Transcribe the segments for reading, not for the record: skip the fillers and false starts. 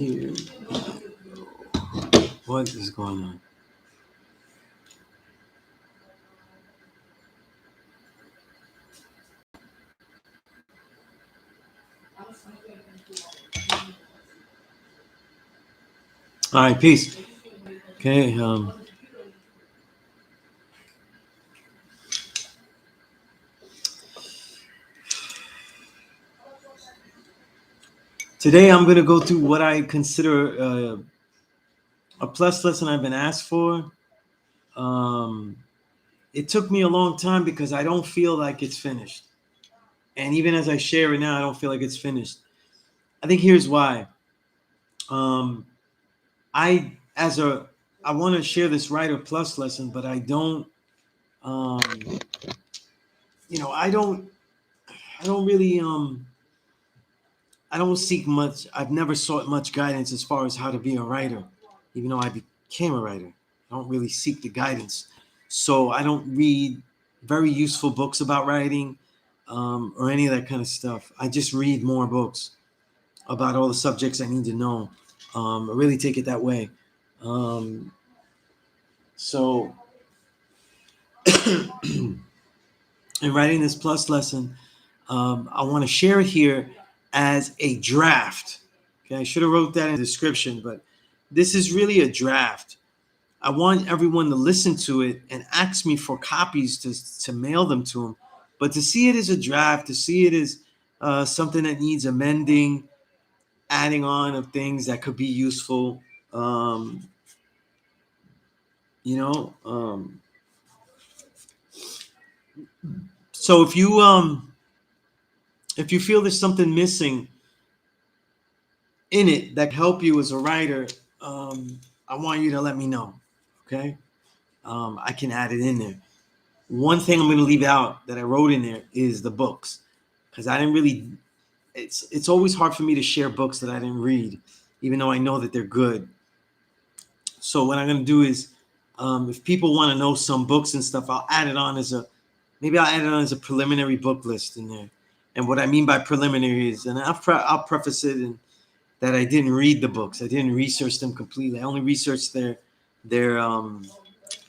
Here. What is going on? All right, peace. Okay. Today I'm going to go through what I consider a plus lesson I've been asked for. Um, it took me a long time because I don't feel like it's finished. And even as I share it now, I don't feel like it's finished. I think here's why. Um, I as a I want to share this writer plus lesson, but I don't. Um, I don't really. I don't seek much. I've never sought much guidance as far as how to be a writer, even though I became a writer. I don't really seek the guidance, so I don't read very useful books about writing or any of that kind of stuff. I just read more books about all the subjects I need to know. I really take it that way. Um, so, in writing this plus lesson, I want to share it here as a draft. Okay, I should have wrote that in the description, but this is really a draft. I want everyone to listen to it and ask me for copies to mail them to them. But to see it as a draft, to see it as something that needs amending, adding on of things that could be useful, um, you know. So if you feel there's something missing in it that can help you as a writer, I want you to let me know. Okay, I can add it in there. One thing I'm going to leave out that I wrote in there is the books, because I didn't really. It's always hard for me to share books that I didn't read, even though I know that they're good. So what I'm going to do is, if people want to know some books and stuff, I'll add it on as a maybe I'll add it on as a preliminary book list in there. And what I mean by preliminary is, and I'll preface it in that I didn't read the books. I didn't research them completely. I only researched their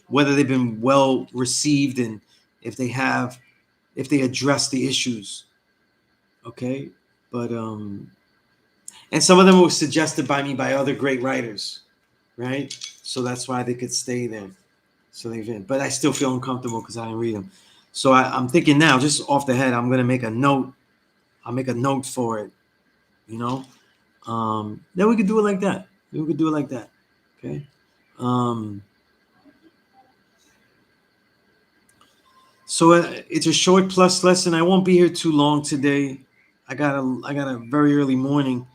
whether they've been well received and if they have if they address the issues. Okay, but and some of them were suggested by me by other great writers, right? So that's why they could stay there. So they've been, but I still feel uncomfortable because I didn't read them. So I'm thinking now, just off the head, I'm gonna make a note. I'll make a note for it. You know, then we could do it like that. We could do it like that. Okay. Um, so it's a short plus lesson. I won't be here too long today. I got a very early morning.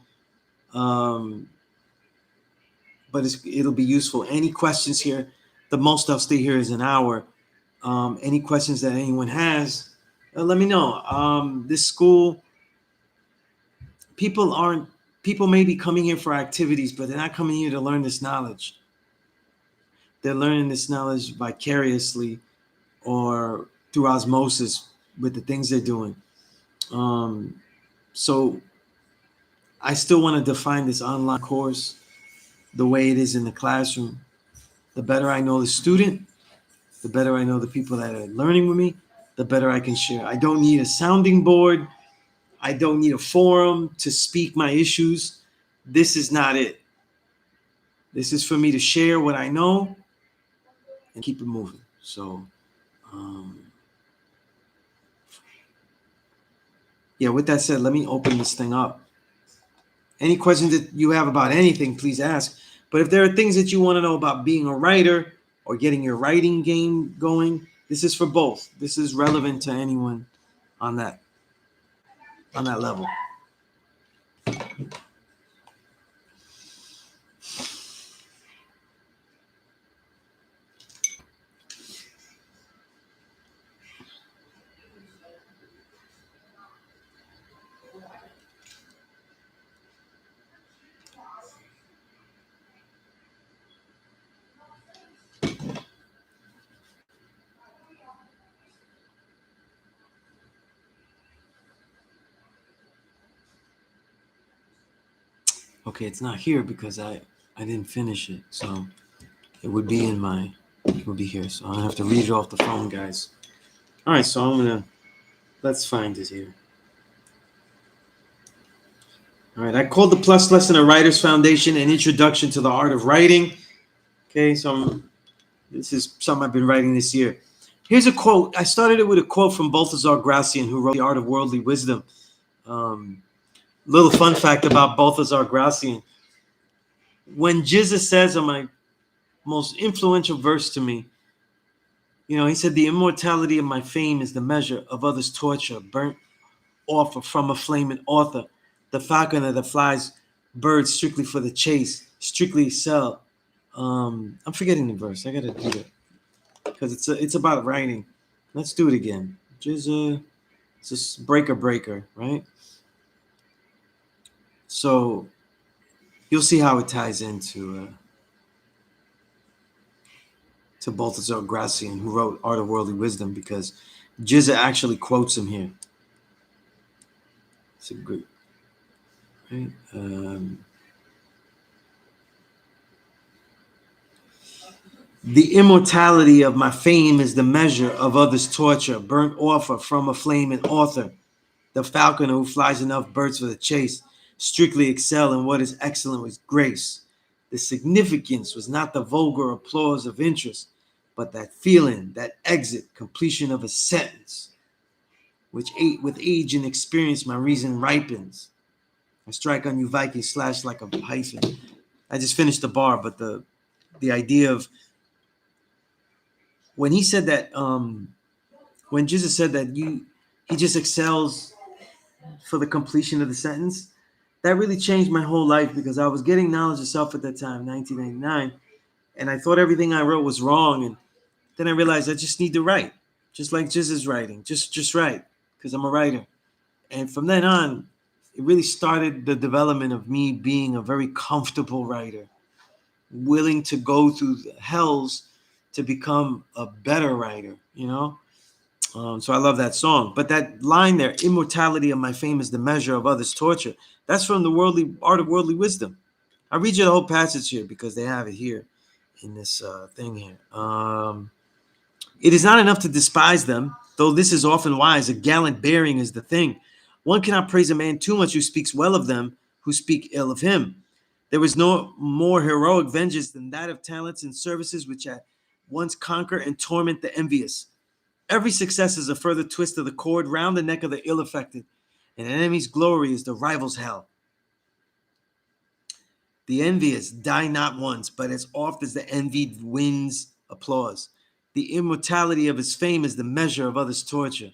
Um, but it'll be useful. Any questions here? The most I'll stay here is an hour. Any questions that anyone has, let me know. This school, people aren't people may be coming here for activities, but they're not coming here to learn this knowledge. They're learning this knowledge vicariously or through osmosis with the things they're doing. Um, so I still want to define this online course the way it is in the classroom. The better I know the student, the better I know the people that are learning with me, the better I can share. I don't need a sounding board. I don't need a forum to speak my issues. This is not it. This is for me to share what I know and keep it moving. So, um, yeah, with that said, let me open this thing up. Any questions that you have about anything, please ask. But if there are things that you want to know about being a writer or getting your writing game going, this is for both. This is relevant to anyone on that level. Okay, it's not here because I didn't finish it, so it would be in my it would be here. So I have to read it off the phone, guys. All right, so I'm gonna let's find it here. All right, I called the plus lesson a writer's foundation, an introduction to the art of writing. Okay, so this is something I've been writing this year. Here's a quote. I started it with a quote from Balthazar Gracian, who wrote The Art of Worldly Wisdom. Um, Little fun fact about Balthazar Gracian. When Jizza says on my most influential verse to me, he said, the immortality of my fame is the measure of others' torture, burnt off from a flaming author, the falconer that flies birds strictly for the chase, strictly excel. I'm forgetting the verse. I gotta do it because it's about writing. Let's do it again. Jizza, it's a breaker, right? So you'll see how it ties into to Balthazar Gracian, who wrote Art of Worldly Wisdom, because Jizza actually quotes him here. It's a good, right? The immortality of my fame is the measure of others' torture, burnt offer from a flaming author, the falconer who flies enough birds for the chase, strictly excel in what is excellent with grace. The significance was not the vulgar applause of interest, but that feeling, that exit, completion of a sentence, which with age and experience my reason ripens. I strike on you Viking slash like a hyphen. I just finished the bar, but the idea of when he said that, when Jesus said that he just excels for the completion of the sentence, that really changed my whole life, because I was getting knowledge of self at that time, 1999, and I thought everything I wrote was wrong, and then I realized I just need to write, just like Jesus writing, just write, because I'm a writer. And from then on, it really started the development of me being a very comfortable writer, willing to go through the hells to become a better writer. So I love that song. But that line there, immortality of my fame is the measure of others' torture, that's from the Art of Worldly Wisdom. I'll read you the whole passage here because they have it here in this thing here. It is not enough to despise them, though this is often wise. A gallant bearing is the thing. One cannot praise a man too much who speaks well of them who speak ill of him. There is no more heroic vengeance than that of talents and services which at once conquer and torment the envious. Every success is a further twist of the cord round the neck of the ill-affected. An enemy's glory is the rival's hell. The envious die not once, but as oft as the envied wins applause. The immortality of his fame is the measure of others' torture.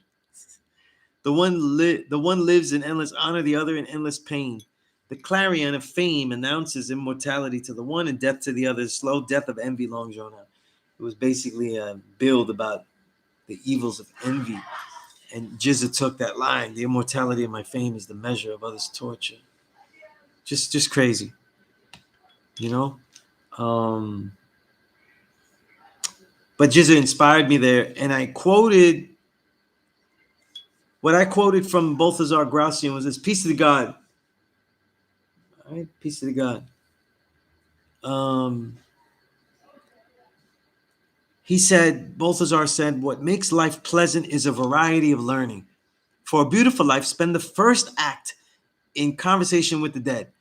The one lives in endless honor, the other in endless pain. The clarion of fame announces immortality to the one and death to the other. Slow death of envy, long drawn out. It was basically a build about the evils of envy. And Jizza took that line, the immortality of my fame is the measure of others' torture. Just crazy, you know? But Jizza inspired me there, and what I quoted from Balthazar Gracian was this: peace to the God. All right, peace to the God. Balthazar said, what makes life pleasant is a variety of learning. For a beautiful life, spend the first act in conversation with the dead.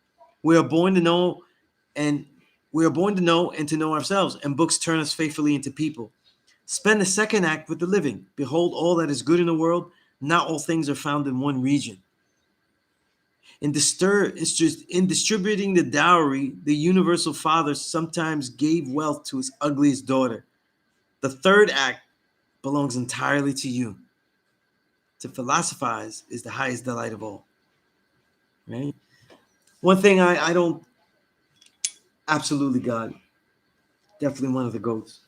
We are born to know and to know ourselves, and books turn us faithfully into people. Spend the second act with the living. Behold all that is good in the world. Not all things are found in one region. In distributing the dowry, the universal father sometimes gave wealth to his ugliest daughter. The third act belongs entirely to you. To philosophize is the highest delight of all. Right? One thing I don't absolutely God, definitely one of the goats.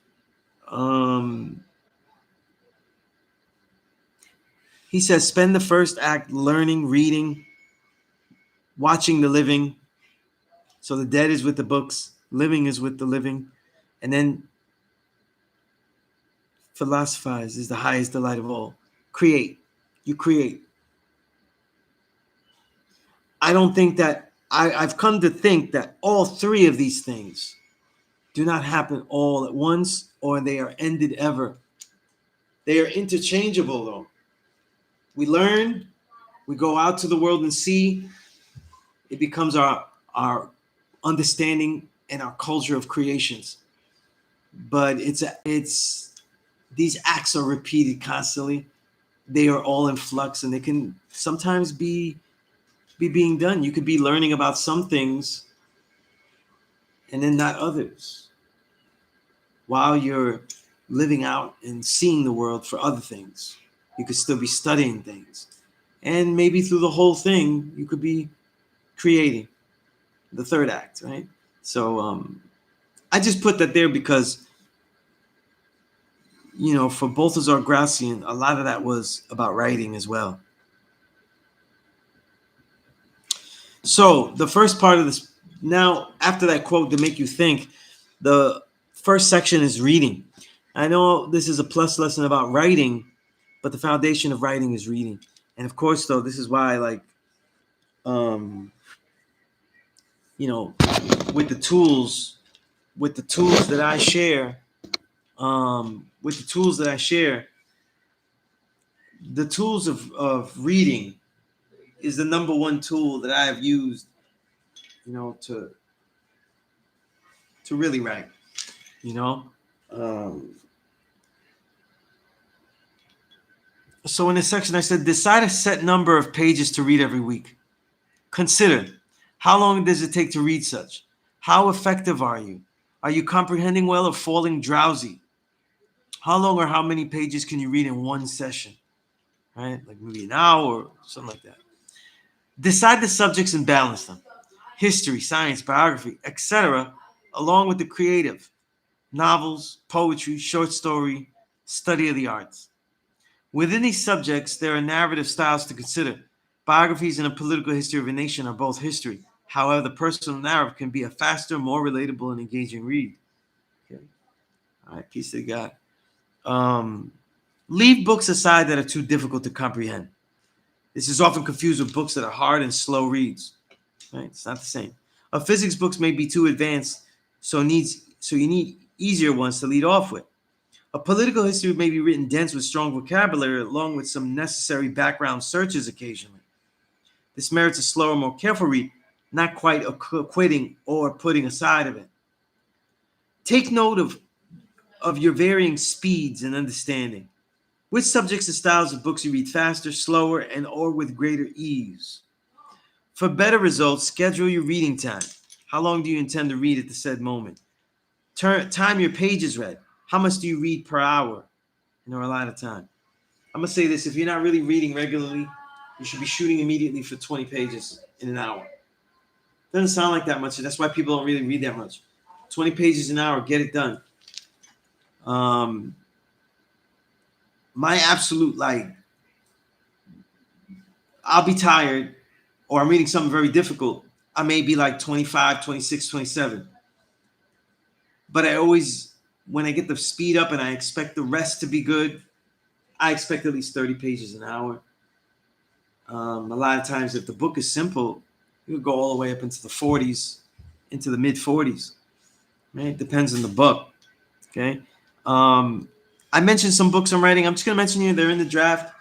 He says, spend the first act learning, reading, watching the living. So the dead is with the books, living is with the living, and then philosophize is the highest delight of all. Create. You create. I don't think that I've come to think that all three of these things do not happen all at once, or they are ended ever. They are interchangeable, though. We learn, we go out to the world and see. It becomes our understanding and our culture of creations. But it's these acts are repeated constantly. They are all in flux, and they can sometimes be being done. You could be learning about some things and then not others, while you're living out and seeing the world for other things. You could still be studying things. And maybe through the whole thing, you could be creating the third act, right? So I just put that there because, for Balthazar Gracian, a lot of that was about writing as well. So the first part of this, now after that quote to make you think, the first section is reading. I know this is a plus lesson about writing, but the foundation of writing is reading. And of course, though, this is why I like, you know, with the tools, that I share, the tools of reading is the number one tool that I have used, to really write, you know. Um, so in this section, I said, decide a set number of pages to read every week. Consider, how long does it take to read such? How effective are you? Are you comprehending well or falling drowsy? How long or how many pages can you read in one session? Right? Like maybe an hour or something like that. Decide the subjects and balance them. History, science, biography, etc., along with the creative, novels, poetry, short story, study of the arts. Within these subjects, there are narrative styles to consider. Biographies and a political history of a nation are both history. However, the personal narrative can be a faster, more relatable, and engaging read. Okay. All right, peace to God. Leave books aside that are too difficult to comprehend. This is often confused with books that are hard and slow reads. Right? It's not the same. Physics books may be too advanced, so you need easier ones to lead off with. A political history may be written dense with strong vocabulary, along with some necessary background searches occasionally. This merits a slower, more careful read, not quite quitting or putting aside of it. Take note of your varying speeds and understanding. Which subjects and styles of books you read faster, slower, and or with greater ease. For better results, schedule your reading time. How long do you intend to read at the said moment? Time your pages read. How much do you read per hour? A lot of time. I'm going to say this. If you're not really reading regularly, you should be shooting immediately for 20 pages in an hour. Doesn't sound like that much. That's why people don't really read that much. 20 pages an hour, get it done. My absolute, I'll be tired, or I'm reading something very difficult. I may be like 25, 26, 27. But I always, when I get the speed up and I expect the rest to be good, I expect at least 30 pages an hour. A lot of times, if the book is simple, you go all the way up into the 40s, into the mid 40s. Right? It depends on the book. Okay. I mentioned some books I'm writing. I'm just going to mention you. They're in the draft.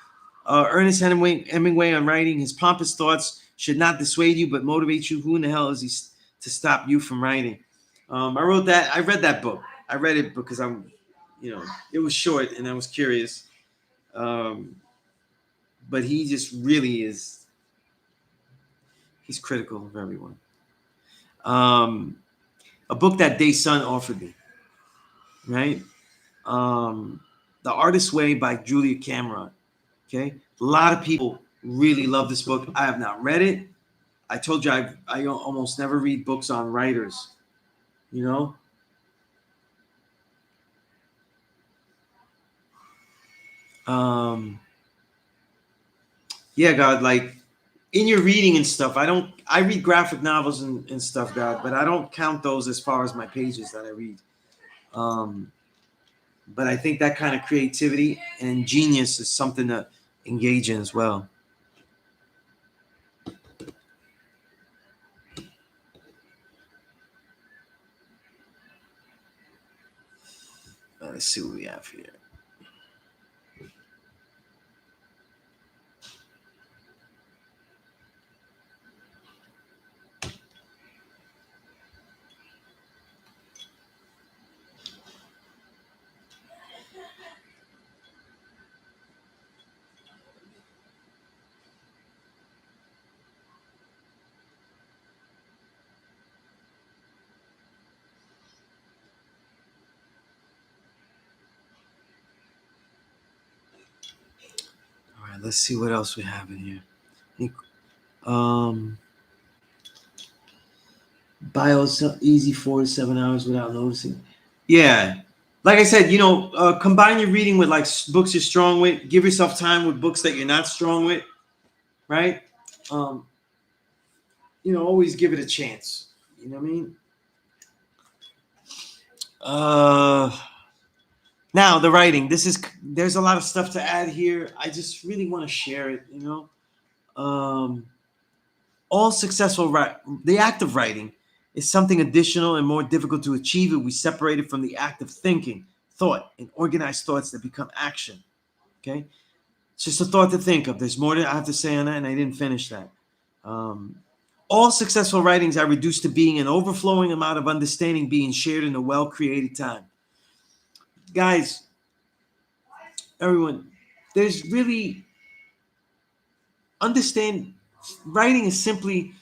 Ernest Hemingway on writing. His pompous thoughts should not dissuade you, but motivate you. Who in the hell is he to stop you from writing? I wrote that. I read that book. I read it because it was short and I was curious. But he just really is. He's critical of everyone. A book that Day Sun offered me, right? The Artist's Way by Julia Cameron. Okay, a lot of people really love this book. I have not read it. I told you I almost never read books on writers. Yeah, God, like in your reading and stuff, I read graphic novels and stuff, God, but I don't count those as far as my pages that I read. But I think that kind of creativity and genius is something to engage in as well. Let's see what we have here. All right, let's see what else we have in here. Um, Bios easy 4 to 7 hours without noticing. Yeah, like I said, combine your reading with like books you're strong with. Give yourself time with books that you're not strong with, right? Um, always give it a chance. You know what I mean? Uh, Now the writing. There's a lot of stuff to add here. I just really want to share it. Um, all successful the act of writing is something additional and more difficult to achieve if we separate it from the act of thinking, thought, and organized thoughts that become action. Okay, it's just a thought to think of. There's more that I have to say on that, and I didn't finish that. Um, all successful writings are reduced to being an overflowing amount of understanding being shared in a well-created time. Guys, everyone, there's really understand writing is simply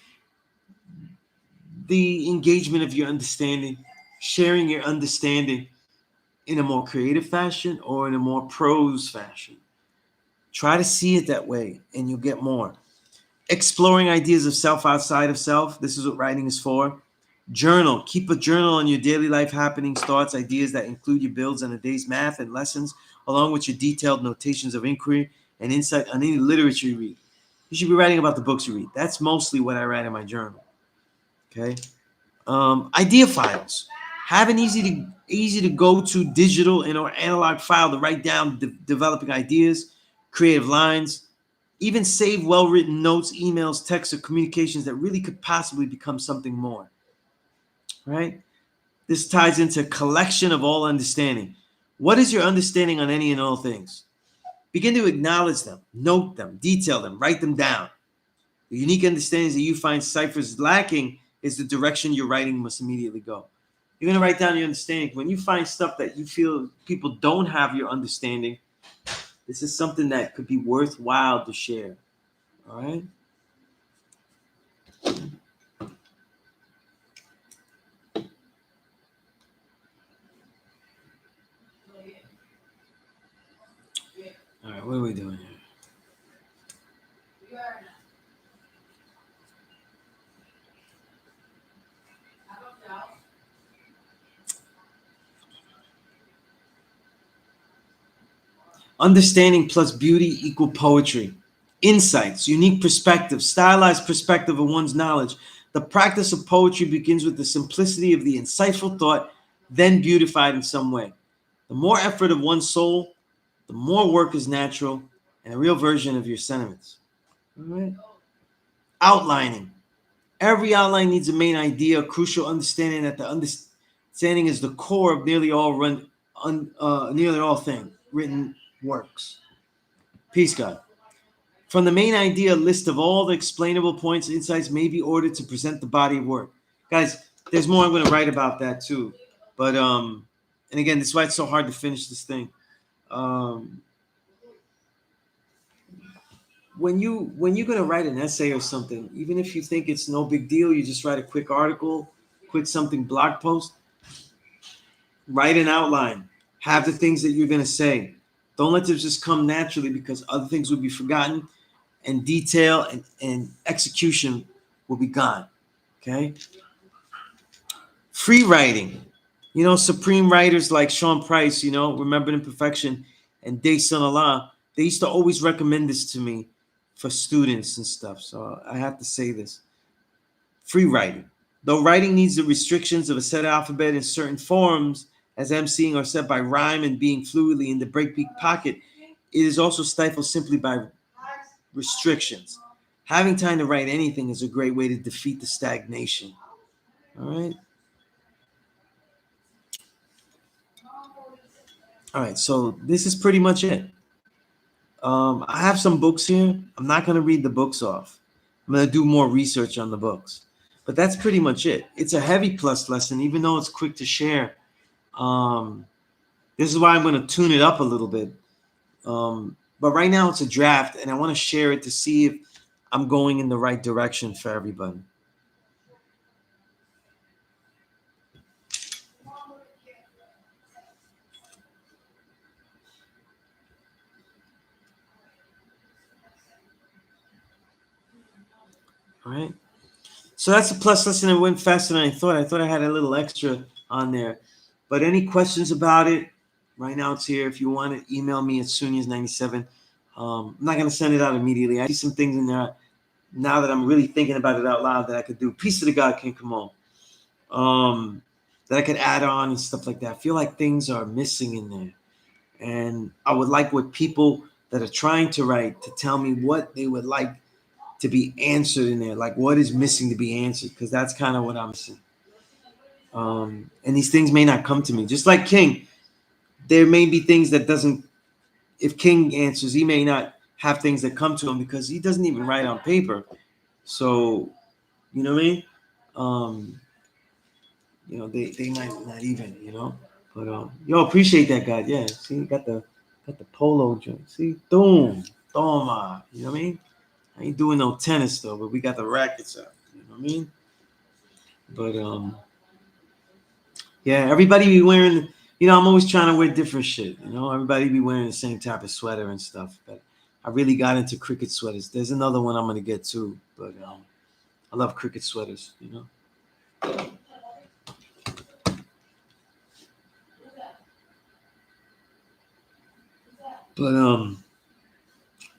the engagement of your understanding, sharing your understanding in a more creative fashion or in a more prose fashion. Try to see it that way and you'll get more. Exploring ideas of self outside of self. This is what writing is for. Journal. Keep a journal on your daily life happenings, thoughts, ideas that include your builds on a day's math and lessons, along with your detailed notations of inquiry and insight on any literature you read. You should be writing about the books you read. That's mostly what I write in my journal. Okay. Idea files. Have an easy to go to digital and or analog file to write down developing ideas, creative lines, even save well-written notes, emails, texts, or communications that really could possibly become something more. Right? This ties into collection of all understanding. What is your understanding on any and all things? Begin to acknowledge them, note them, detail them, write them down. The unique understandings that you find ciphers lacking is the direction your writing must immediately go. You're going to write down your understanding. When you find stuff that you feel people don't have your understanding, this is something that could be worthwhile to share. All right? All right, what are we doing here? Understanding plus beauty equal poetry. Insights, unique perspective, stylized perspective of one's knowledge. The practice of poetry begins with the simplicity of the insightful thought, then beautified in some way. The more effort of one's soul, the more work is natural and a real version of your sentiments. All right. Outlining. Every outline needs a main idea, a crucial understanding that the understanding is the core of nearly all thing written works. Peace, God. From the main idea, a list of all the explainable points, insights may be ordered to present the body of work. Guys, there's more I'm going to write about that too. But and again, that's why it's so hard to finish this thing. Um, when you're going to write an essay or something, even if you think it's no big deal, you just write a quick article, quick something blog post, write an outline, have the things that you're going to say. Don't let them just come naturally because other things will be forgotten and detail and execution will be gone. Okay. Free writing. Supreme writers like Sean Price, Remembered Imperfection and Day Son Allah, they used to always recommend this to me for students and stuff. So I have to say this. Free writing. Though writing needs the restrictions of a set alphabet in certain forms, as emceeing are set by rhyme and being fluidly in the breakbeat pocket, it is also stifled simply by restrictions. Having time to write anything is a great way to defeat the stagnation. All right. All right, so this is pretty much it. I have some books here. I'm not going to read the books off. I'm going to do more research on the books. But that's pretty much it. It's a heavy plus lesson, even though it's quick to share. Um, this is why I'm going to tune it up a little bit. But right now it's a draft, and I want to share it to see if I'm going in the right direction for everybody. All right. So that's a plus lesson. It went faster than I thought. I thought I had a little extra on there. But any questions about it? Right now it's here. If you want to email me at Sunias97. I'm not going to send it out immediately. I see some things in there now that I'm really thinking about it out loud that I could do. Peace to the God King, come on. That I could add on and stuff like that. I feel like things are missing in there. And I would like what people that are trying to write to tell me what they would like to be answered in there, like what is missing to be answered, because that's kind of what I'm missing. And these things may not come to me, just like King. There may be things that doesn't. If King answers, he may not have things that come to him because he doesn't even write on paper. So you know what I mean? Um, they might not even, But yo, appreciate that guy. Yeah, see, got the polo joint. See, boom, toma. You know what I mean? I ain't doing no tennis though, but we got the rackets up. You know what I mean? But yeah, everybody be wearing. I'm always trying to wear different shit. Everybody be wearing the same type of sweater and stuff. But I really got into cricket sweaters. There's another one I'm gonna get too, but I love cricket sweaters. But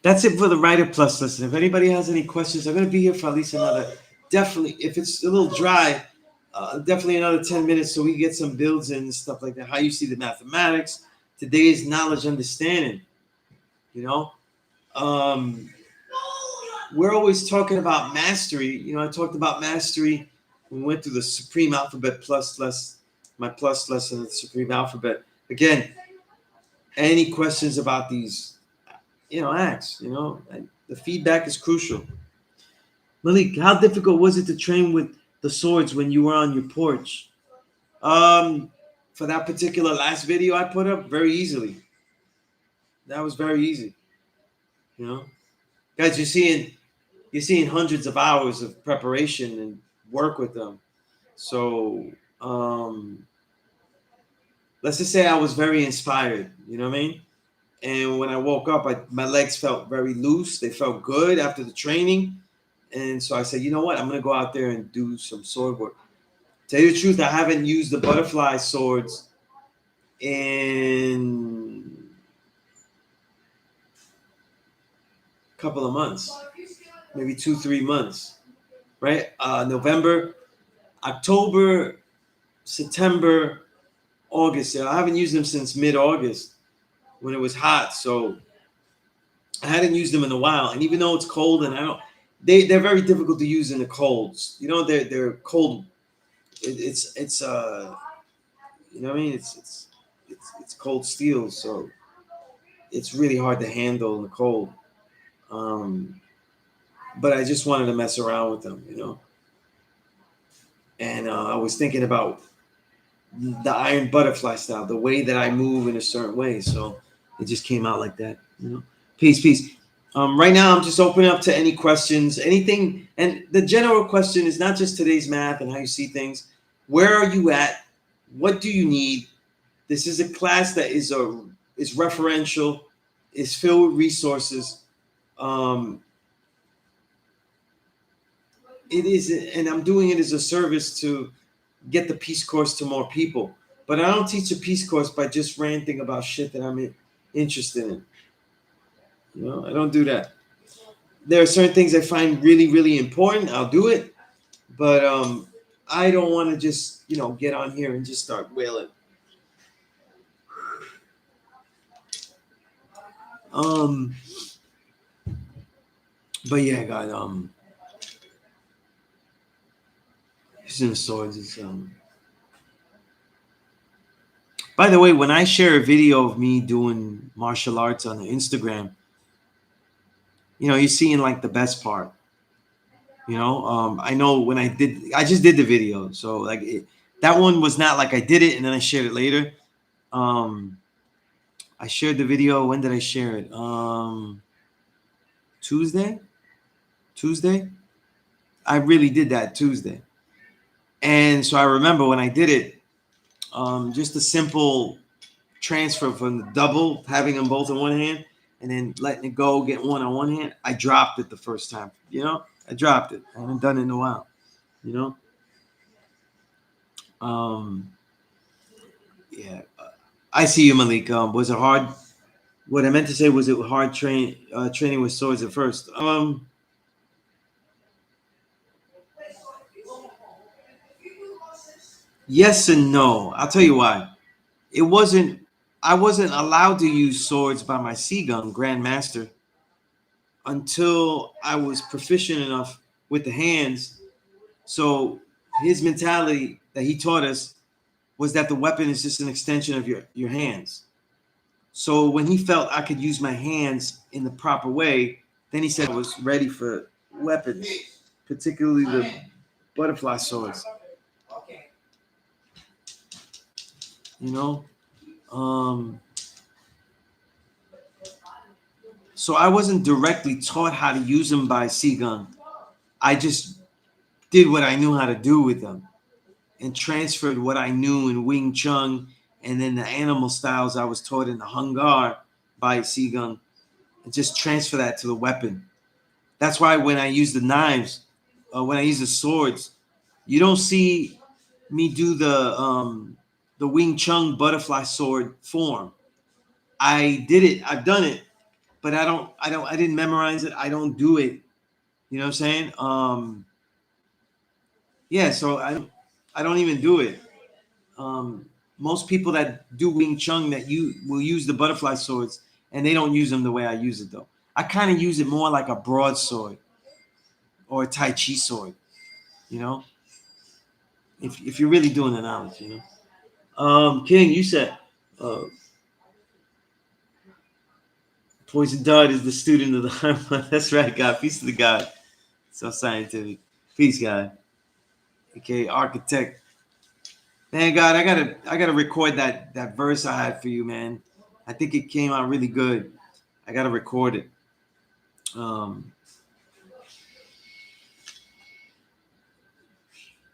that's it for the Writer Plus lesson. If anybody has any questions, I'm gonna be here for at least another. Definitely, if it's a little dry, definitely another 10 minutes so we get some builds in and stuff like that. How you see the mathematics, today's knowledge understanding. You know, um, we're always talking about mastery. I talked about mastery. We went through the Supreme Alphabet my plus lesson of the Supreme Alphabet. Again, any questions about these, ask. The feedback is crucial. Malik, how difficult was it to train with the swords when you were on your porch? For that particular last video I put up, very easily. That was very easy. You know, guys, you're seeing hundreds of hours of preparation and work with them. So let's just say I was very inspired. You know what I mean? And when I woke up, my legs felt very loose. They felt good after the training. And so I said, you know what? I'm going to go out there and do some sword work. Tell you the truth, I haven't used the butterfly swords in a couple of months, maybe 2, 3 months, right? November, October, September, August. I haven't used them since mid-August when it was hot. So I hadn't used them in a while. And even though it's cold and they're very difficult to use in the colds. They're cold. It's you know what I mean? It's cold steel, so it's really hard to handle in the cold. Um, but I just wanted to mess around with them. And I was thinking about the iron butterfly style, the way that I move in a certain way. So it just came out like that. Peace, peace. Right now, I'm just opening up to any questions, anything. And the general question is not just today's math and how you see things. Where are you at? What do you need? This is a class that is referential, is filled with resources. Um, it is, and I'm doing it as a service to get the Peace Course to more people. But I don't teach a Peace Course by just ranting about shit that I'm interested in. I don't do that. There are certain things I find really, really important. I'll do it, but I don't want to just get on here and just start wailing. Um, but yeah, God, Using the swords is By the way, when I share a video of me doing martial arts on the Instagram, you're seeing like the best part. I know when I just did the video, so like that one was not like I did it and then I shared it later. Um, I shared the video. When did I share it? Tuesday. Tuesday. I really did that Tuesday, and so I remember when I did it. Just a simple transfer from the double, having them both in one hand, and then letting it go, get one on one hand. I dropped it the first time. I dropped it. I haven't done it in a while. You know. Yeah. I see you, Malik. Was it hard? What I meant to say was it hard training with swords at first. Yes and no. I'll tell you why. It wasn't. I wasn't allowed to use swords by my Seagun Grandmaster until I was proficient enough with the hands. So his mentality that he taught us was that the weapon is just an extension of your hands. So when he felt I could use my hands in the proper way, then he said I was ready for weapons, particularly the butterfly swords. You know, um, so I wasn't directly taught how to use them by Seagun. I just did what I knew how to do with them and transferred what I knew in Wing Chun and then the animal styles I was taught in the Hung Gar by Seagun and just transfer that to the weapon. That's why when I use the knives, when I use the swords, you don't see me do the Wing Chun butterfly sword form. I did it. I've done it, but I didn't memorize it. I don't do it. You know what I'm saying? Yeah. So I don't even do it. Most people that do Wing Chun that you will use the butterfly swords, and they don't use them the way I use it though. I kind of use it more like a broadsword or a Tai Chi sword. You know, if you're really doing the knowledge, King, you said uh, Poison Dart is the student of the Harmon. That's right, God. Peace to the God. So scientific. Peace, God. Okay, architect. Man, God, I gotta record that verse I had for you, man. I think it came out really good. I gotta record it. Um,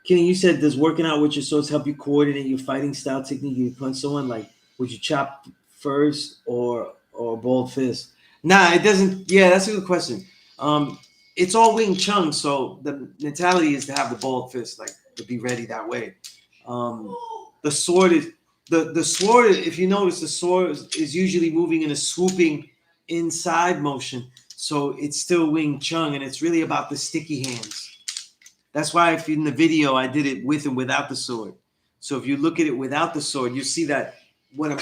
Kenny, you said does working out with your swords help you coordinate your fighting style technique? You punch someone like would you chop first or bald fist? Nah, it doesn't. Yeah, that's a good question. Um, it's all Wing Chun, so the mentality is to have the bald fist, like to be ready that way. Um, the sword is the sword. If you notice, the sword is usually moving in a swooping inside motion, so it's still Wing Chun, and it's really about the sticky hands. That's why if in the video I did it with and without the sword. So if you look at it without the sword, you see that what you're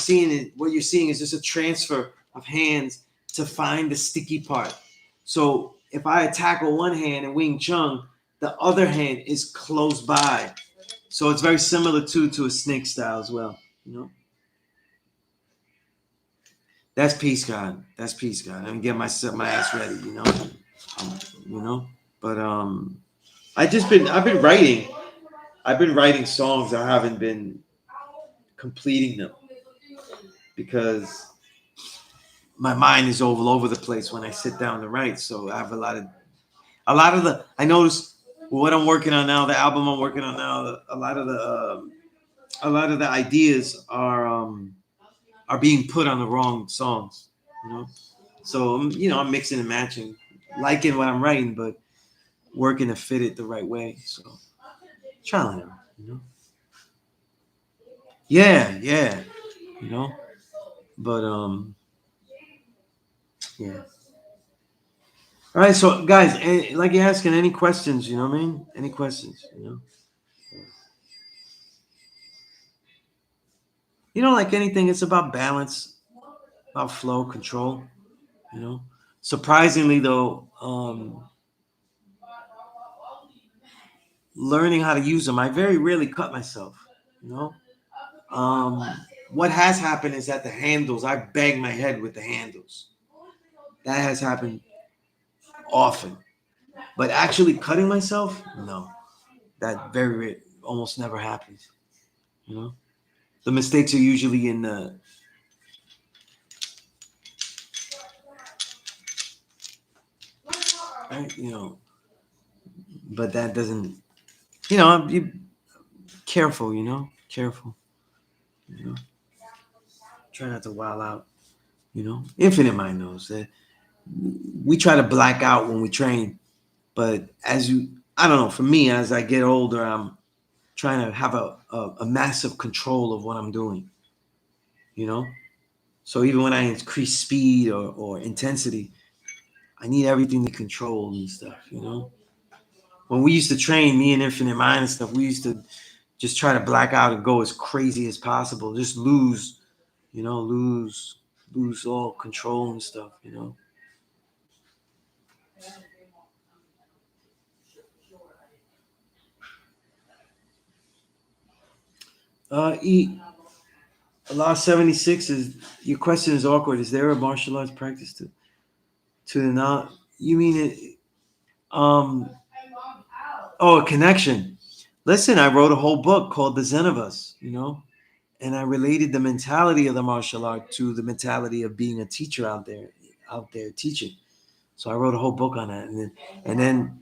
seeing is just a transfer of hands to find the sticky part. So if I attack with one hand in Wing Chun, the other hand is close by. So it's very similar to a snake style as well. That's peace, God. That's peace, God. I'm getting my ass ready. Um, you know. But I've been writing. I've been writing songs. I haven't been completing them because my mind is all over the place when I sit down to write. So I have a lot of the. I notice what I'm working on now, the album I'm working on now. A lot of the ideas are being put on the wrong songs. You know, so I'm mixing and matching, liking what I'm writing, but working to fit it the right way. So trial and error. Yeah, yeah. You know, but yeah. All right, so guys, like you're asking, any questions? You know what I mean? Any questions? Like anything, it's about balance, about flow, control. You know, surprisingly though, learning how to use them, I very rarely cut myself. You know, um, What has happened is that the handles, I bang my head with the handles. That has happened often. But actually cutting myself, no. That almost never happens. You know, the mistakes are usually in the, right, but that doesn't, you careful, careful, you know, try not to wild out, infinite mind knows that we try to black out when we train, but I don't know, for me, as I get older, I'm trying to have a massive control of what I'm doing, you know, so even when I increase speed or intensity, I need everything to be controlled and stuff, when we used to train, me and Infinite Mind and stuff, we used to just try to black out and go as crazy as possible. Just lose, lose, lose all control and stuff, E Law 76 is your question is awkward. Is there a martial arts practice to the not? You mean it? Um. Oh, a connection. Listen, I wrote a whole book called The Zen of Us. And I related the mentality of the martial art to the mentality of being a teacher out there teaching. So I wrote a whole book on that, and then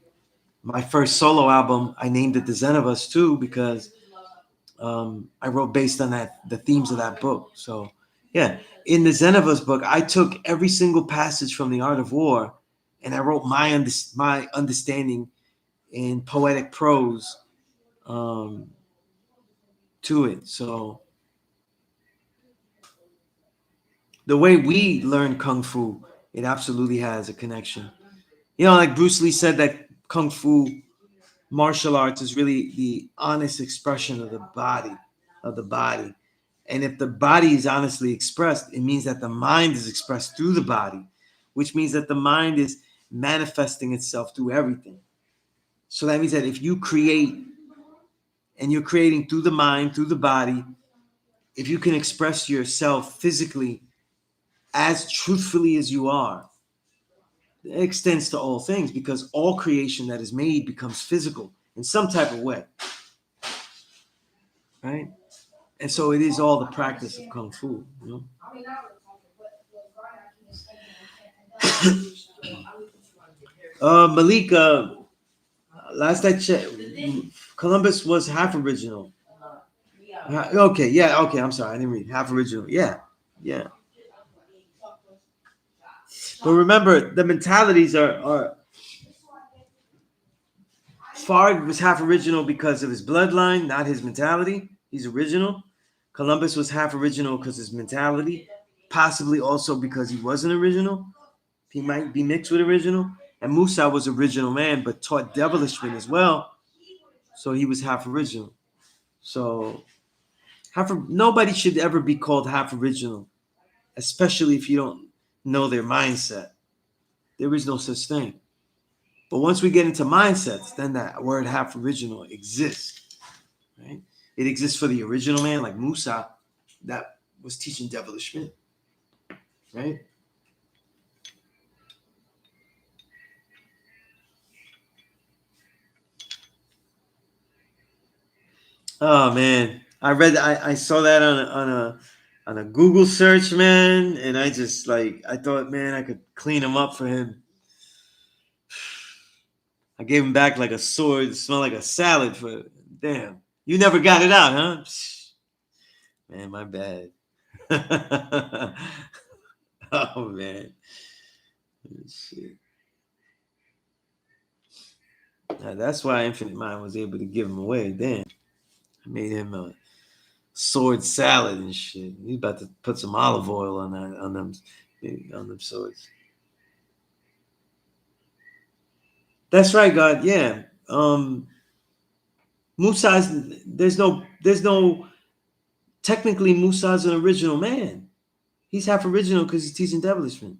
my first solo album, I named it The Zen of Us too because I wrote based on the themes of that book. So yeah, in the Zen of Us book, I took every single passage from the Art of War, and I wrote my understanding in poetic prose um, to it. So the way we learn kung fu, it absolutely has a connection. Like Bruce Lee said that kung fu martial arts is really the honest expression of the body. And if the body is honestly expressed, it means that the mind is expressed through the body, which means that the mind is manifesting itself through everything. So that means that if you create and you're creating through the mind, through the body, if you can express yourself physically as truthfully as you are, it extends to all things because all creation that is made becomes physical in some type of way, right? And so it is all the practice of kung fu. Malika, last I checked, Columbus was half original. Okay, yeah, okay. I'm sorry, I didn't read half original. Yeah, yeah. But remember, the mentalities are Fard was half original because of his bloodline, not his mentality. He's original. Columbus was half original because his mentality, possibly also because he wasn't original. He might be mixed with original. And Musa was original man, but taught devilishment as well. So he was half original. So nobody should ever be called half original, especially if you don't know their mindset. There is no such thing. But once we get into mindsets, then that word half original exists, right? It exists for the original man, like Musa, that was teaching devilishment, right? Oh man, I saw that on a Google search, man, and I thought, man, I could clean him up for him. I gave him back like a sword, it smelled like a salad for damn. You never got it out, huh? Man, my bad. Oh man. Shit. Now, that's why Infinite Mind was able to give him away. Damn. I made him a sword salad and shit. He's about to put some olive oil on them swords. That's right, God. Yeah. Musa's there's no technically Musa's an original man. He's half original because he's teaching devilishment.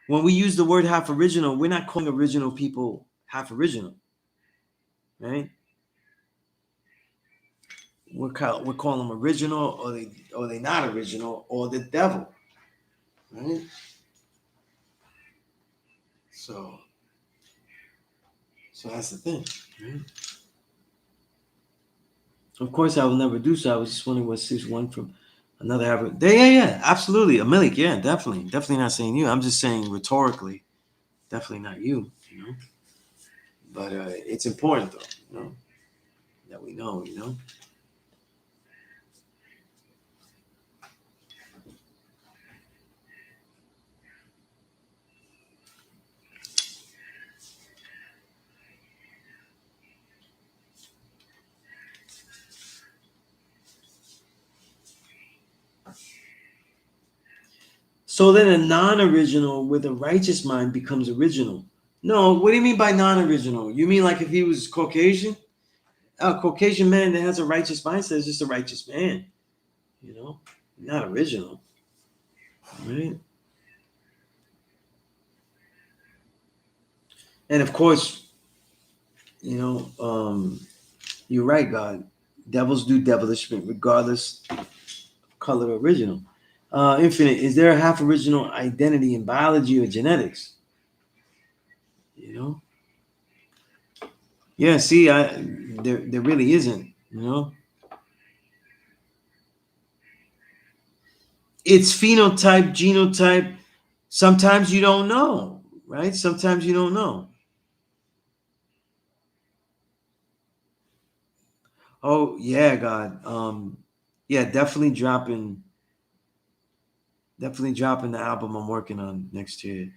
When we use the word half original, we're not calling original people half original, right? we call them original, or they not original, or the devil, right? So so that's the thing, right? Of course, I will never do so. I was just wondering what six one from another habit. Yeah, yeah, yeah, absolutely, a Malik. Yeah, definitely, definitely not saying you. I'm just saying rhetorically, definitely not you. You know, but it's important though. You know that we know. You know. So then a non-original with a righteous mind becomes original. No, what do you mean by non-original? You mean like if he was Caucasian? A Caucasian man that has a righteous mindset is just a righteous man, you know? Not original, right? And of course, you know, you're right, God. Devils do devilishment regardless of color original. Infinite, is there a half original identity in biology or genetics? You know? Yeah, see, there really isn't, you know? It's phenotype, genotype. Sometimes you don't know, right? Sometimes you don't know. Oh yeah, God. Yeah, definitely dropping the album I'm working on next year.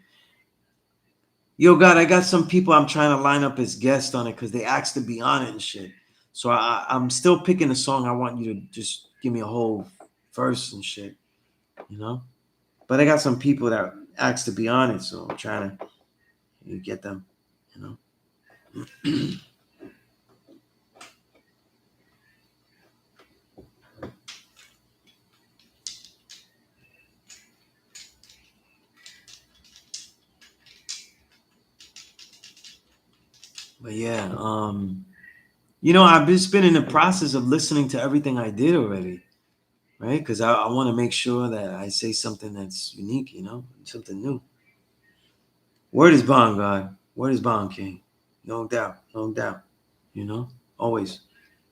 Yo, God, I got some people I'm trying to line up as guests on it because they asked to be on it and shit. So I'm still picking a song. I want you to just give me a whole verse and shit, you know. But I got some people that asked to be on it, so I'm trying to get them, you know. But yeah, you know, I've just been in the process of listening to everything I did already, right? Because I want to make sure that I say something that's unique, you know, something new. Word is bond, God. Word is bond, King. No doubt, no doubt. You know, always.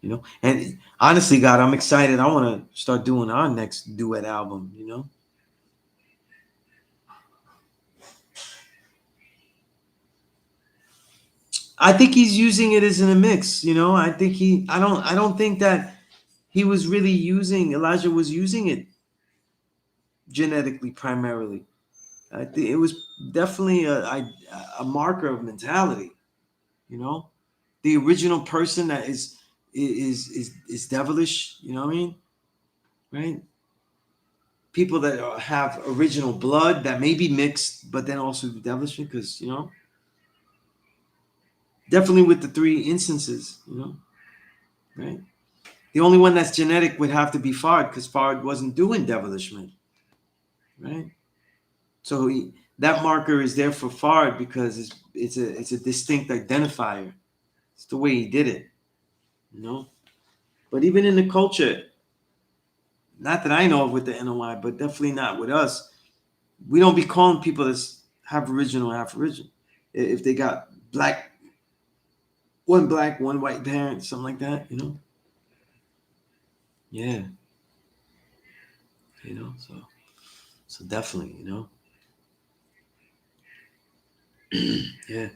You know, and honestly, God, I'm excited. I want to start doing our next duet album. You know, I think he's using it as in a mix. You know, I think I don't think that he was really using. Elijah was using it genetically primarily. I think it was definitely a marker of mentality. You know, the original person that is devilish. You know what I mean? Right? People that have original blood that may be mixed, but then also devilish because you know definitely with the three instances. You know, right? The only one that's genetic would have to be Fard because Fard wasn't doing devilishment, right? So that marker is there for Fard because it's a distinct identifier. It's the way he did it, you know. But even in the culture, not that I know of with the NOI, but definitely not with us. We don't be calling people that's half original, half original. If they got black, one white parent, something like that, you know. Yeah, you know. So definitely, you know. Yeah,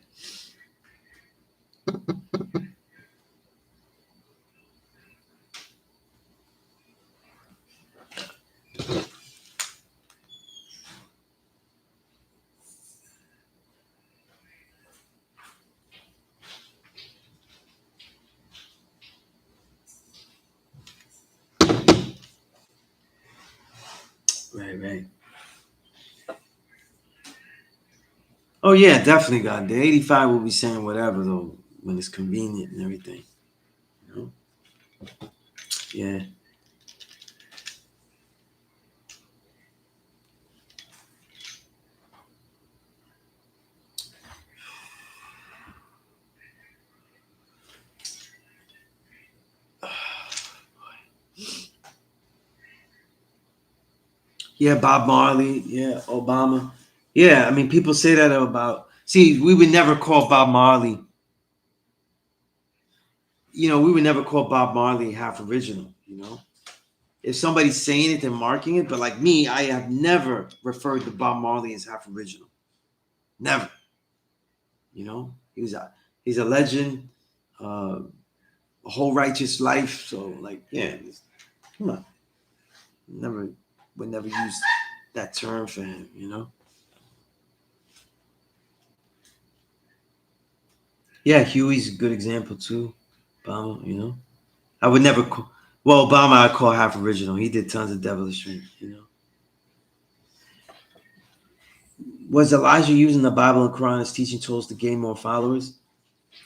right, right. Oh yeah, definitely, God. The 85 will be saying whatever though when it's convenient and everything. You know. Yeah. Yeah, Bob Marley. Yeah, Obama. Yeah, I mean, people say that about. See, we would never call Bob Marley. We would never call Bob Marley half original. If somebody's saying it, they're marking it. But like me, I have never referred to Bob Marley as half original. Never. He's a legend. A whole righteous life. So like, yeah, come on. Never would never use that term for him. Yeah, Huey's a good example too. Obama. I would never call. Well, Obama I call half original. He did tons of devilishry. Was Elijah using the Bible and Quran as teaching tools to gain more followers?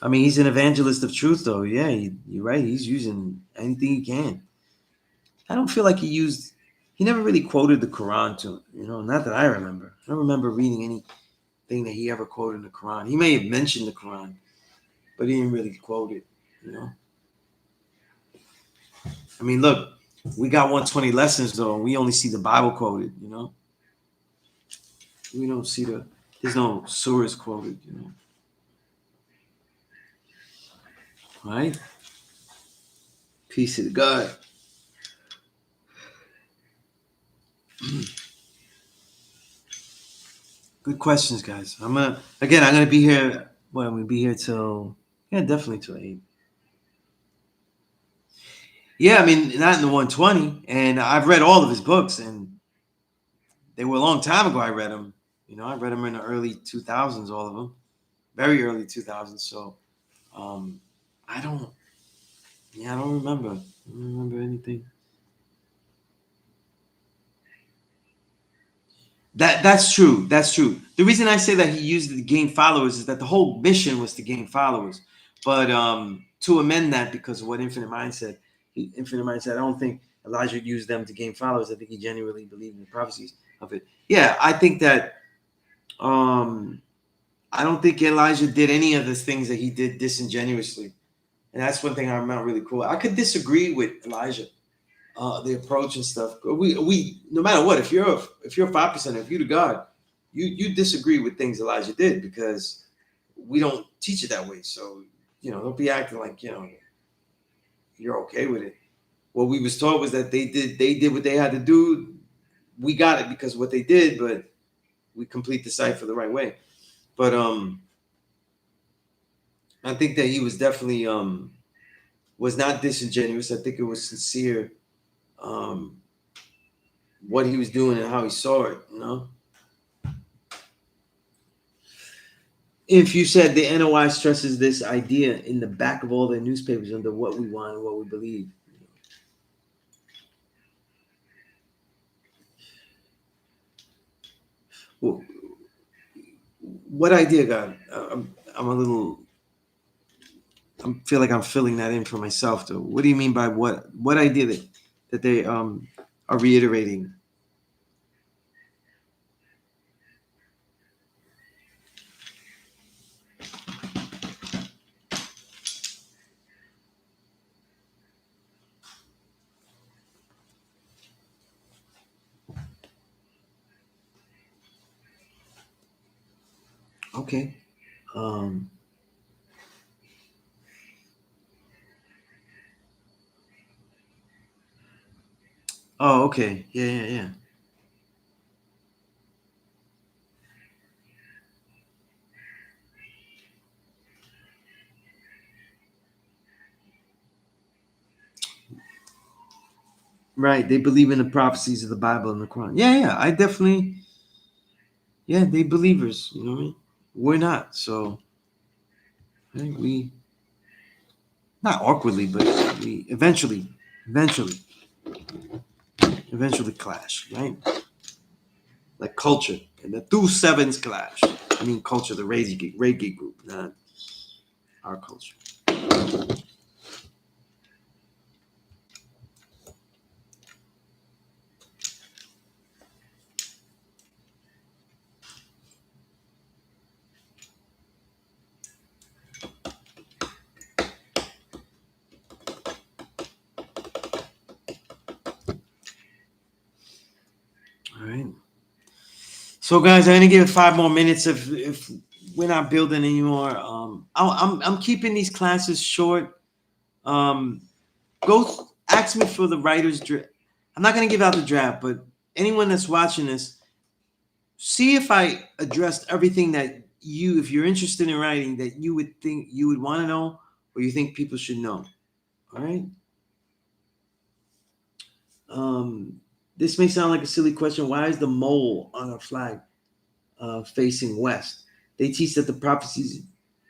I mean, he's an evangelist of truth, though. Yeah, you're right. He's using anything he can. I don't feel like he used. He never really quoted the Quran to. Not that I remember. I don't remember reading anything that he ever quoted in the Quran. He may have mentioned the Quran, but he didn't really quote it. You know. I mean, look, we got 120 lessons though, and we only see the Bible quoted. We don't see there's no surahs quoted. Right? Peace to God. Good questions, guys. I'm gonna be here. Well, we'll be here till, yeah, definitely till 8. Yeah, I mean, not in the 120. And I've read all of his books, and they were a long time ago. I read them. I read them in the early 2000s, all of them, very early 2000s. So, um, I don't. Yeah, I don't remember. I don't remember anything. That's true. That's true. The reason I say that he used it to gain followers is that the whole mission was to gain followers. But to amend that, because of what Infinite Mind said, I don't think Elijah used them to gain followers. I think he genuinely believed in the prophecies of it. Yeah, I think that I don't think Elijah did any of the things that he did disingenuously, and that's one thing I'm not really cool. I could disagree with Elijah, the approach and stuff. We no matter what, if you're 5%, if you're to God, you disagree with things Elijah did because we don't teach it that way. So don't be acting like you're okay with it. What we was taught was that they did what they had to do. We got it because of what they did, but we complete the cipher the right way. But I think that he was definitely was not disingenuous. I think it was sincere, um, what he was doing and how he saw it. If you said the NOI stresses this idea in the back of all their newspapers under what we want and what we believe. Well, what idea, God? I'm a little. I feel like I'm filling that in for myself, though. What do you mean by what? What idea that they are reiterating? Okay. Um, oh, okay. Yeah, yeah, yeah. Right. They believe in the prophecies of the Bible and the Quran. Yeah, yeah. I definitely. Yeah, they believers. You know what I mean? We're not. So I think we, not awkwardly, but we eventually, eventually clash. Right. Like culture and the two sevens clash. I mean culture, the Reiki group, not our culture. All right. So, guys, I'm gonna give it 5 more minutes. If we're not building anymore, I'm keeping these classes short. Um, go ask me for the writers. I'm not gonna give out the draft, but anyone that's watching this, see if I addressed everything that you, if you're interested in writing, that you would think you would want to know, or you think people should know. All right. Um, this may sound like a silly question. Why is the mole on our flag facing west? They teach that the prophecies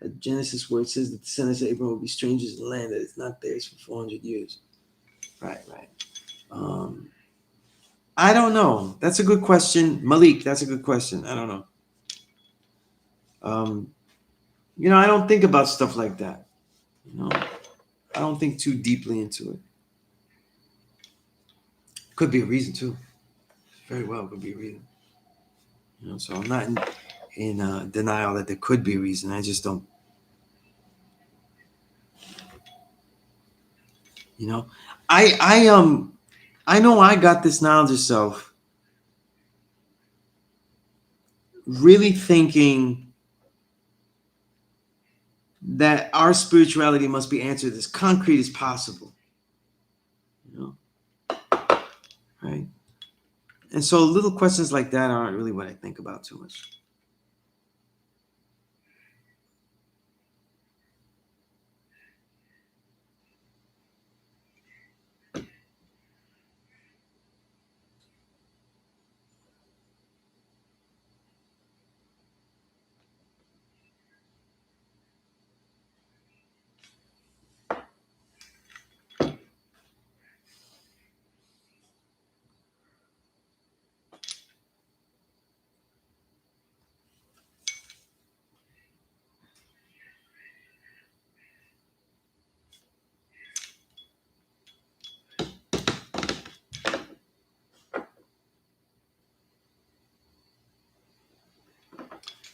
of Genesis, where it says that the descendants of Abraham will be strangers in the land that is not theirs for 400 years. Right, right. Um, I don't know. That's a good question, Malik. That's a good question. I don't know. Um, I don't think about stuff like that. You know, I don't think too deeply into it. Could be a reason too. Very well, could be a reason. So I'm not in denial that there could be a reason. I just don't. You know, I know I got this knowledge of self really thinking that our spirituality must be answered as concrete as possible. You know, right? And so little questions like that aren't really what I think about too much.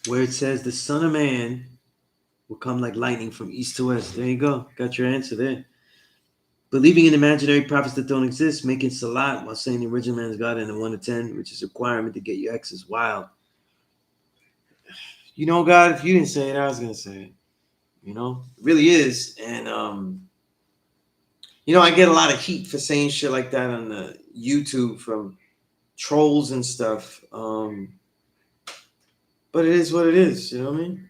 Where it says the Son of Man will come like lightning from east to west. There you go. Got your answer there. Believing in imaginary prophets that don't exist, making salat while saying the original man is God and the 1 to 10, which is a requirement to get your X is wild. God, if you didn't say it, I was going to say it. It really is. And, I get a lot of heat for saying shit like that on the YouTube from trolls and stuff. But it is what it is. You know what I mean?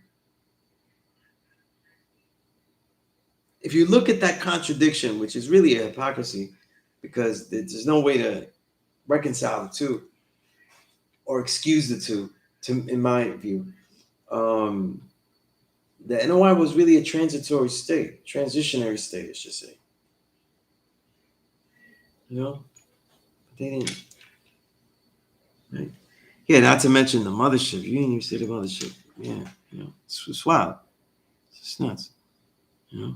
If you look at that contradiction, which is really a hypocrisy, because there's no way to reconcile the two or excuse the two, in my view. Um, the NOI was really a transitory state, transitionary state, I should say. You know, they didn't. Right? Yeah, not to mention the mothership. You didn't even say the mothership. Yeah, it's wild. It's just nuts. You know.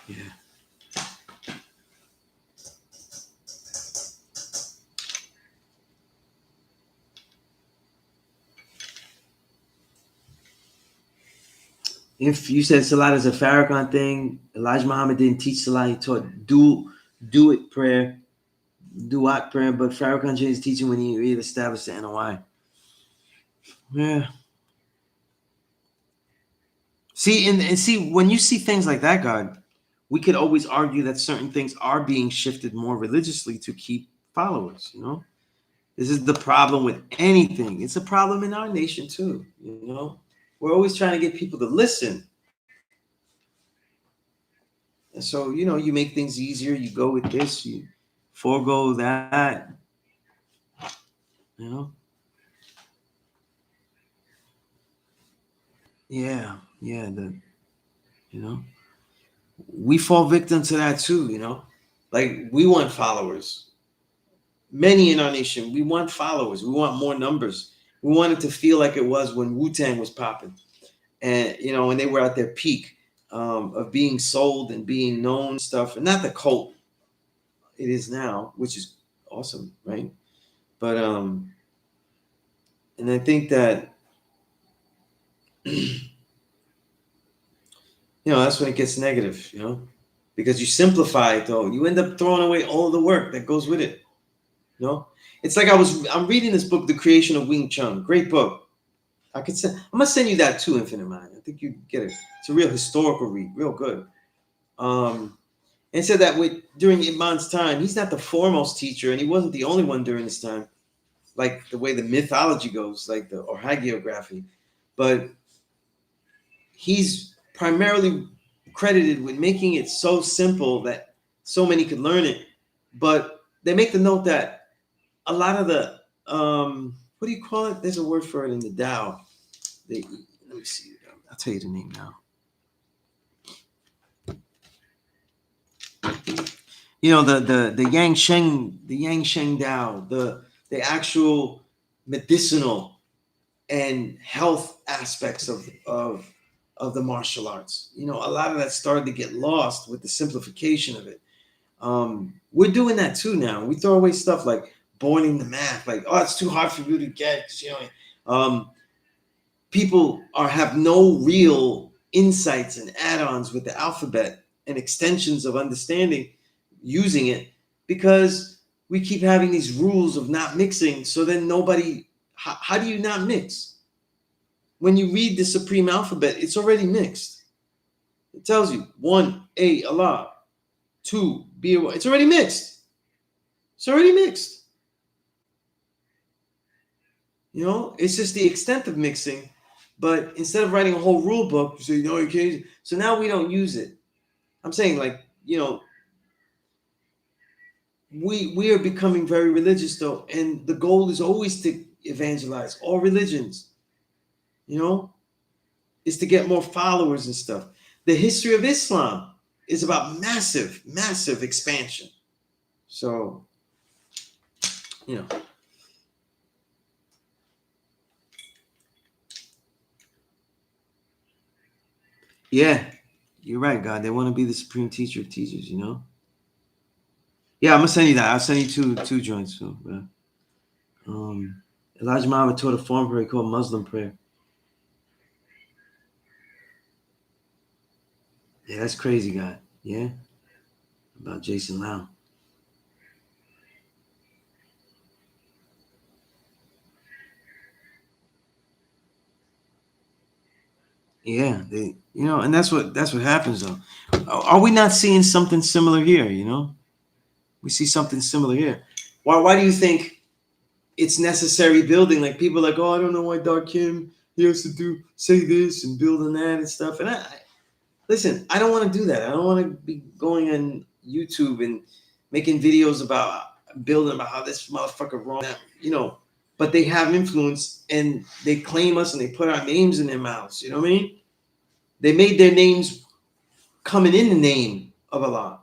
Yeah. If you said Salat is a Farrakhan thing, Elijah Muhammad didn't teach Salat. He taught do it prayer, duat prayer. But Farrakhan changed his teaching when he reestablished the NOI. Yeah. See, and see when you see things like that, God, we could always argue that certain things are being shifted more religiously to keep followers. This is the problem with anything. It's a problem in our nation too. We're always trying to get people to listen. And so, you make things easier. You go with this, you forego that, you know? Yeah, yeah. You know, we fall victim to that too. Like we want followers. Many in our nation, we want followers. We want more numbers. We want it to feel like it was when Wu Tang was popping. And when they were at their peak of being sold and being known stuff, and not the cult it is now, which is awesome, right? But and I think that that's when it gets negative. because you simplify it. Though you end up throwing away all the work that goes with it. You know, it's like I'm reading this book, The Creation of Wing Chun. Great book. I'm gonna send you that too, Infinite Mind. I think you get it. It's a real historical read, real good. And said that during Iman's time, he's not the foremost teacher, and he wasn't the only one during his time. Like the way the mythology goes, like the or hagiography, but he's primarily credited with making it so simple that so many could learn it. But they make the note that a lot of the what do you call it? There's a word for it in the Tao. Let me see. I'll tell you the name now. You know, the Yang Sheng Dao, the actual medicinal and health aspects of the martial arts. You know, a lot of that started to get lost with the simplification of it. We're doing that too now. We throw away stuff like boiling the math, like, oh, it's too hard for you to get. You know, people have no real insights and add-ons with the alphabet and extensions of understanding using it because we keep having these rules of not mixing. So then nobody, how do you not mix? When you read the Supreme Alphabet, it's already mixed. It tells you 1, A, Allah, 2, B, it's already mixed. It's already mixed. You know, it's just the extent of mixing. But instead of writing a whole rule book, you say, no, you can't. So now we don't use it. I'm saying, like, you know, we are becoming very religious though, and the goal is always to evangelize all religions. You know, is to get more followers and stuff. The history of Islam is about massive, massive expansion. So, you know. Yeah, you're right, God. They want to be the supreme teacher of teachers, you know? Yeah, I'm gonna send you that. I'll send you two joints too. Elijah Muhammad taught a form prayer called Muslim prayer. Yeah, that's crazy, God. Yeah, about Jason Lau. Yeah, you know, and that's what happens though. Are we not seeing something similar here? You know, we see something similar here. Why do you think it's necessary building? Like people are like, oh, I don't know why Dark Kim he has to say this and build on that and stuff. And I listen, I don't want to do that. I don't want to be going on YouTube and making videos about building about how this motherfucker wrong. You know, but they have influence and they claim us and they put our names in their mouths. You know what I mean? They made their names coming in the name of Allah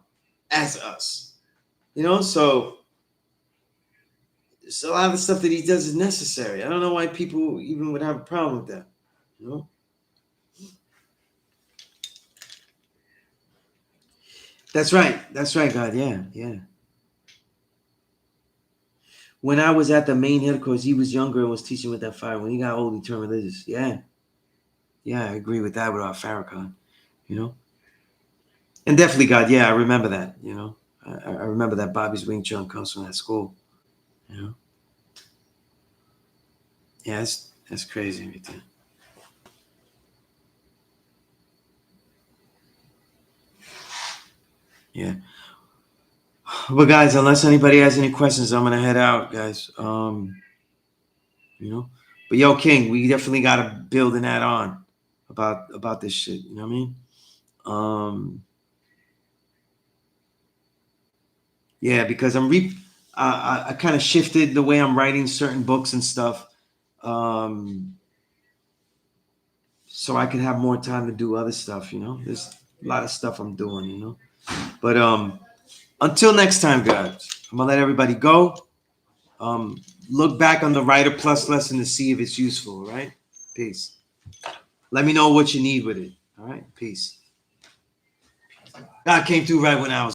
as us. You know, so a lot of the stuff that he does is necessary. I don't know why people even would have a problem with that. You know? That's right. That's right, God. Yeah, yeah. When I was at the main headquarters, he was younger and was teaching with that fire. When he got old, he turned religious. Yeah. Yeah, I agree with that with our Farrakhan, you know? And definitely, God, yeah, I remember that, you know? I remember that Bobby's Wing Chun comes from that school, you know? Yeah, that's crazy right there. Yeah. But guys, unless anybody has any questions, I'm gonna head out, guys. You know. But yo, King, we definitely gotta build an add-on about this shit. You know what I mean? Yeah, because I kind of shifted the way I'm writing certain books and stuff. So I can have more time to do other stuff, you know. There's a lot of stuff I'm doing, you know. But until next time, guys, I'm gonna let everybody go. Look back on the Writer Plus lesson to see if it's useful, all right? Peace. Let me know what you need with it. All right, peace. God came through right when I was